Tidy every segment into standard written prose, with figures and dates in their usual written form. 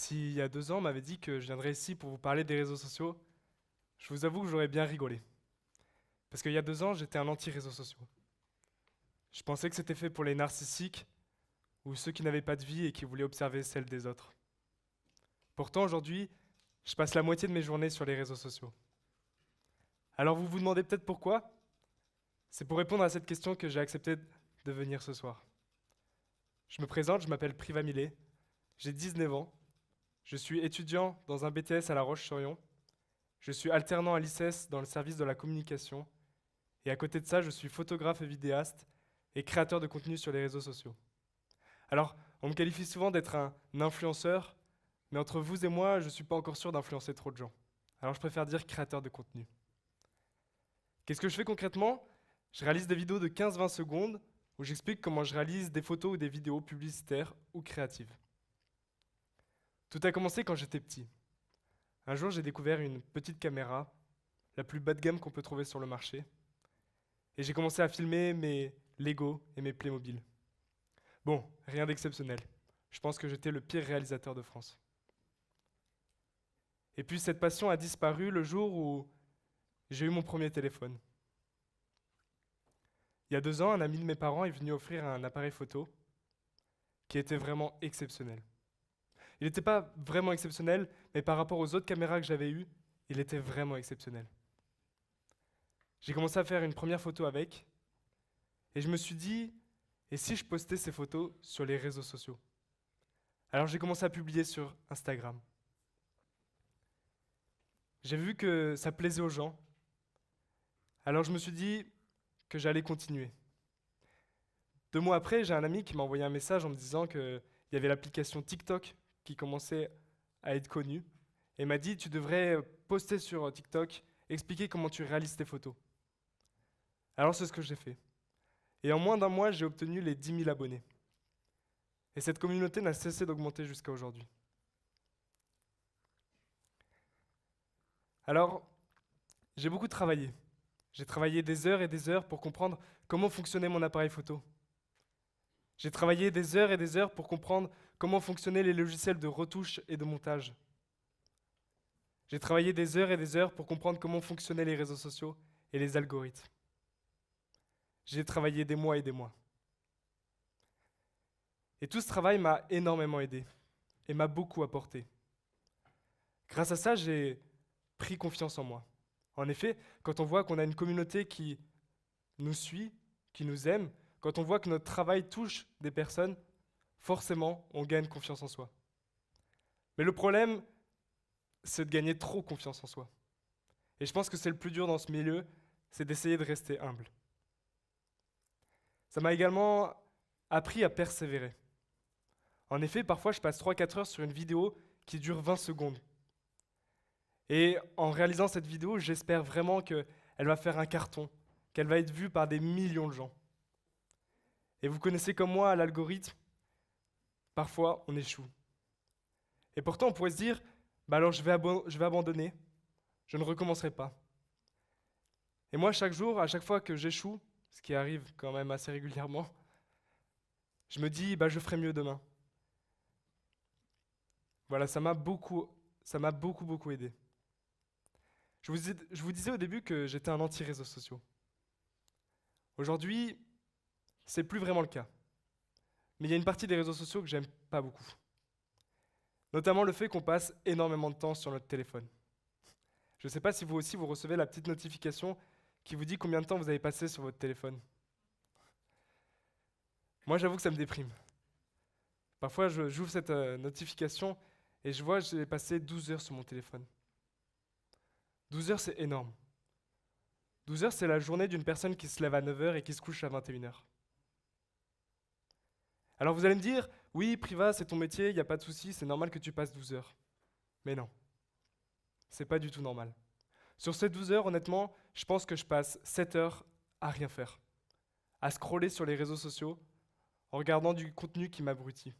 Si il y a 2 ans, on m'avait dit que je viendrais ici pour vous parler des réseaux sociaux, je vous avoue que j'aurais bien rigolé. Parce qu'il y a 2 ans, j'étais un anti-réseaux sociaux. Je pensais que c'était fait pour les narcissiques ou ceux qui n'avaient pas de vie et qui voulaient observer celle des autres. Pourtant, aujourd'hui, je passe la moitié de mes journées sur les réseaux sociaux. Alors vous vous demandez peut-être pourquoi? C'est pour répondre à cette question que j'ai accepté de venir ce soir. Je me présente, je m'appelle Priva Millet, j'ai 19 ans, je suis étudiant dans un BTS à La Roche-sur-Yon. Je suis alternant à l'ICES dans le service de la communication. Et à côté de ça, je suis photographe et vidéaste et créateur de contenu sur les réseaux sociaux. Alors, on me qualifie souvent d'être un influenceur, mais entre vous et moi, je ne suis pas encore sûr d'influencer trop de gens. Alors je préfère dire créateur de contenu. Qu'est-ce que je fais concrètement? Je réalise des vidéos de 15-20 secondes où j'explique comment je réalise des photos ou des vidéos publicitaires ou créatives. Tout a commencé quand j'étais petit. Un jour, j'ai découvert une petite caméra, la plus bas de gamme qu'on peut trouver sur le marché, et j'ai commencé à filmer mes Lego et mes Playmobil. Bon, rien d'exceptionnel. Je pense que j'étais le pire réalisateur de France. Et puis cette passion a disparu le jour où j'ai eu mon premier téléphone. Il y a 2 ans, un ami de mes parents est venu offrir un appareil photo qui était vraiment exceptionnel. Il n'était pas vraiment exceptionnel, mais par rapport aux autres caméras que j'avais eues, il était vraiment exceptionnel. J'ai commencé à faire une première photo avec, et je me suis dit, et si je postais ces photos sur les réseaux sociaux? Alors j'ai commencé à publier sur Instagram. J'ai vu que ça plaisait aux gens, alors je me suis dit que j'allais continuer. 2 mois après, j'ai un ami qui m'a envoyé un message en me disant qu'il y avait l'application TikTok qui commençait à être connue, et m'a dit, tu devrais poster sur TikTok, expliquer comment tu réalises tes photos. Alors c'est ce que j'ai fait. Et en moins d'un mois, j'ai obtenu les 10 000 abonnés. Et cette communauté n'a cessé d'augmenter jusqu'à aujourd'hui. Alors, j'ai beaucoup travaillé. J'ai travaillé des heures et des heures pour comprendre comment fonctionnait mon appareil photo. J'ai travaillé des heures et des heures pour comprendre comment fonctionnaient les logiciels de retouche et de montage. J'ai travaillé des heures et des heures pour comprendre comment fonctionnaient les réseaux sociaux et les algorithmes. J'ai travaillé des mois et des mois. Et tout ce travail m'a énormément aidé et m'a beaucoup apporté. Grâce à ça, j'ai pris confiance en moi. En effet, quand on voit qu'on a une communauté qui nous suit, qui nous aime, quand on voit que notre travail touche des personnes, forcément, on gagne confiance en soi. Mais le problème, c'est de gagner trop confiance en soi. Et je pense que c'est le plus dur dans ce milieu, c'est d'essayer de rester humble. Ça m'a également appris à persévérer. En effet, parfois, je passe 3-4 heures sur une vidéo qui dure 20 secondes. Et en réalisant cette vidéo, j'espère vraiment qu'elle va faire un carton, qu'elle va être vue par des millions de gens. Et vous connaissez comme moi l'algorithme, parfois on échoue. Et pourtant on pourrait se dire, bah alors je vais abandonner, je ne recommencerai pas. Et moi chaque jour, à chaque fois que j'échoue, ce qui arrive quand même assez régulièrement, je me dis, bah je ferai mieux demain. Voilà, ça m'a beaucoup aidé. Je vous disais au début que j'étais un anti-réseaux sociaux. Aujourd'hui, c'est plus vraiment le cas. Mais il y a une partie des réseaux sociaux que j'aime pas beaucoup. Notamment le fait qu'on passe énormément de temps sur notre téléphone. Je ne sais pas si vous aussi vous recevez la petite notification qui vous dit combien de temps vous avez passé sur votre téléphone. Moi j'avoue que ça me déprime. Parfois j'ouvre cette notification et je vois que j'ai passé 12 heures sur mon téléphone. 12 heures c'est énorme. 12 heures c'est la journée d'une personne qui se lève à 9 heures et qui se couche à 21 heures. Alors vous allez me dire, oui Priva c'est ton métier, il n'y a pas de souci, c'est normal que tu passes 12 heures. Mais non, c'est pas du tout normal. Sur ces 12 heures, honnêtement, je pense que je passe 7 heures à rien faire, à scroller sur les réseaux sociaux, en regardant du contenu qui m'abrutit.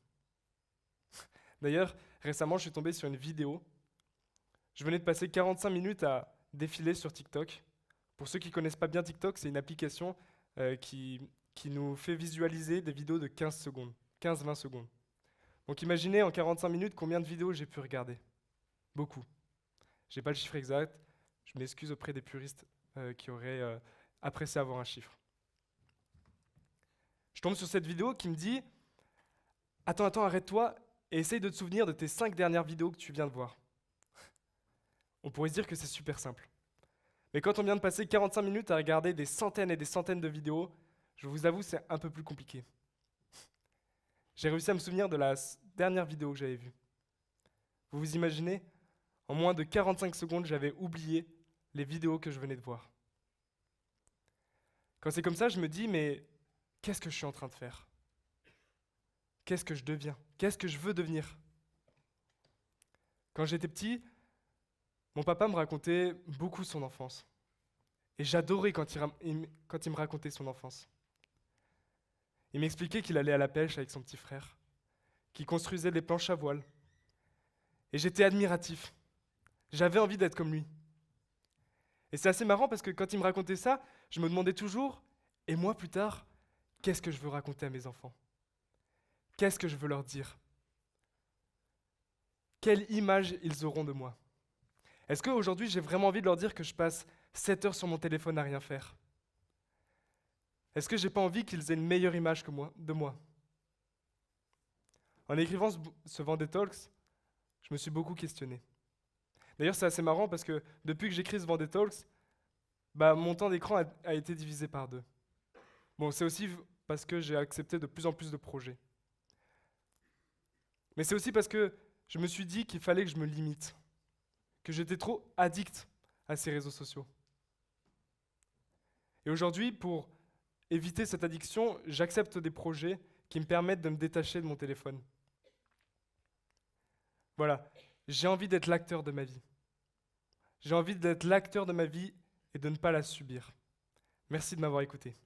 D'ailleurs, récemment, je suis tombé sur une vidéo. Je venais de passer 45 minutes à défiler sur TikTok. Pour ceux qui ne connaissent pas bien TikTok, c'est une application qui nous fait visualiser des vidéos de 15 secondes, 15-20 secondes. Donc imaginez en 45 minutes combien de vidéos j'ai pu regarder. Beaucoup. J'ai pas le chiffre exact, je m'excuse auprès des puristes qui auraient apprécié avoir un chiffre. Je tombe sur cette vidéo qui me dit « Attends, arrête-toi et essaye de te souvenir de tes 5 dernières vidéos que tu viens de voir. » On pourrait se dire que c'est super simple. Mais quand on vient de passer 45 minutes à regarder des centaines et des centaines de vidéos, je vous avoue, c'est un peu plus compliqué. J'ai réussi à me souvenir de la dernière vidéo que j'avais vue. Vous vous imaginez? En moins de 45 secondes, j'avais oublié les vidéos que je venais de voir. Quand c'est comme ça, je me dis, mais qu'est-ce que je suis en train de faire? Qu'est-ce que je deviens? Qu'est-ce que je veux devenir? Quand j'étais petit, mon papa me racontait beaucoup son enfance. Et j'adorais quand il me racontait son enfance. Il m'expliquait qu'il allait à la pêche avec son petit frère, qu'il construisait des planches à voile. Et j'étais admiratif. J'avais envie d'être comme lui. Et c'est assez marrant parce que quand il me racontait ça, je me demandais toujours, et moi plus tard, qu'est-ce que je veux raconter à mes enfants? Qu'est-ce que je veux leur dire? Quelle image ils auront de moi? Est-ce qu'aujourd'hui j'ai vraiment envie de leur dire que je passe 7 heures sur mon téléphone à rien faire? Est-ce que j'ai pas envie qu'ils aient une meilleure image que moi, de moi? En écrivant ce Vendée Talks, je me suis beaucoup questionné. D'ailleurs, c'est assez marrant parce que depuis que j'écris ce Vendée Talks, mon temps d'écran a été divisé par 2. Bon, c'est aussi parce que j'ai accepté de plus en plus de projets. Mais c'est aussi parce que je me suis dit qu'il fallait que je me limite, que j'étais trop addict à ces réseaux sociaux. Et aujourd'hui, pour éviter cette addiction, j'accepte des projets qui me permettent de me détacher de mon téléphone. Voilà, j'ai envie d'être l'acteur de ma vie. J'ai envie d'être l'acteur de ma vie et de ne pas la subir. Merci de m'avoir écouté.